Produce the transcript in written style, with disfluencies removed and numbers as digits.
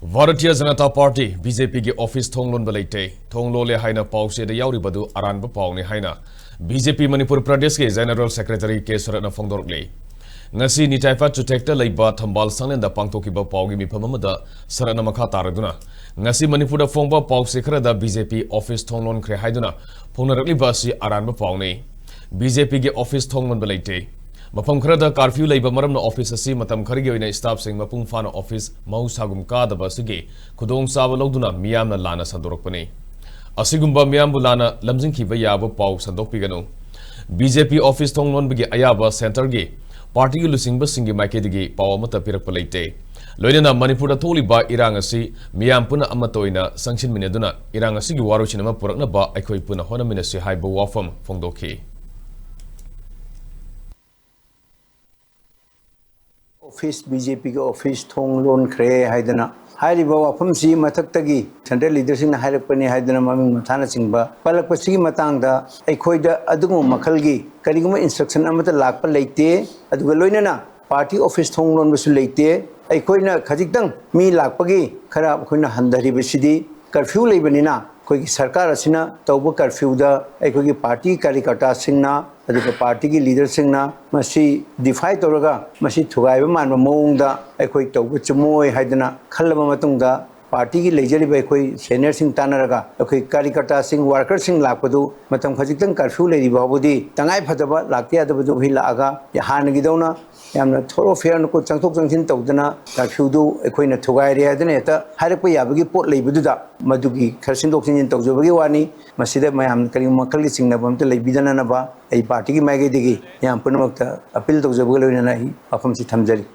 Bharatiya Janata Party BJP की office Thong Lonba Leite Thong lonle haina paoche da yaoriba du aranba paoni haina BJP Manipur Pradesh के General Secretary K Sharat na phongdokrakli ngasi ni taifa chutekta leiba thambal sanglen da pangthokiba paugi mifam amada sarana makha taraduna ngasi Manipur da phongba paoche khara da BJP office Thong lon khre haiduna phongnarakli basi aranba paoni BJP के office Thong Lonba Leite मफम खरदा curfew लेबा मरमना office असि मतम खरगी ओइना staff सिंग मपुंग फाना office मौसागुम कादबा सिगे खुदोंग साब लौदुना मियामना लाना संदोरकपने असिगुम्बा मियामबु लाना लमजिंखिबा याबो पाउ संदोकपिगनु बीजेपी ऑफिस Thong Lonbagi अयाबा सेंटर गे पार्टी गी लुसिंगबा सिंगी माइकेदगी पाउ अमता पिरकपा लेते लोइना मणिपुर थोलिबा इरांग असि मियाम पुना अमतोइना संगसिनमिनेदुना इरांग असिगी वारोचिनमा पुरकनबा अखोइ पुना होनमिनसि हाइबो वाफम फोंदोखि ऑफिस बीजेपी के ऑफिस थोंग लोन खरे हाइदना हाइरिबा वाफम सी मथक्तगी सेंट्रल लीडरशिप ने हाइरकपने हाइदना ममिंग मथाना चिंबा पलकपसिगी मतांगदा अखोइदा अदुगु मखलगी करिगुम इंस्ट्रक्शन अमत लाकपा लेते अदुगा लोइनना पार्टी ऑफिस थोंग लोन बसु लेते अखोइना खजिक्तंग मी लाकपगी खरा अखोइना हंदरिबसिदी कर्फ्यू लेबनिना कोई सरकार असिना तौब कर्फ्यूदा अखोइगी पार्टी कार्यकर्ता सिंगना अदुगा पार्टी की लीडर सिंगना मसी डिफाई तौरगा मसी थुगाइबा मानबा मौंगदा अखोइ तौब चमोय हाइदना खल्लबा मतुंगदा पार्टी की लेजरिबा अखोइ सीनियर सिंग तानरगा अखोइ कार्यकर्ता सिंग वर्कर सिंग लाकपदु मतम खजिक्तंग कर्फ्यू लेरिबाबुदी तंगाइ फदबा लाक्ते यादबदु हि लागा हानगिदौना यामना थोरो फेयर को चंगथोक चंगसिन तौदना कर्फ्यूदु अखोइना थुगाइरे हाइदना हेता हाइरकपा याबगी पोट लेबदुदा मदुगी खरसिंदोकसिन तौजबगी वानी मसीदा मयाम करि मखलगी सिंगनबमते लेबिदननबा पार्टी की माइगेदी याम पुनमक्ता अपील तौजबगी लोइना अफमसी थमजरी।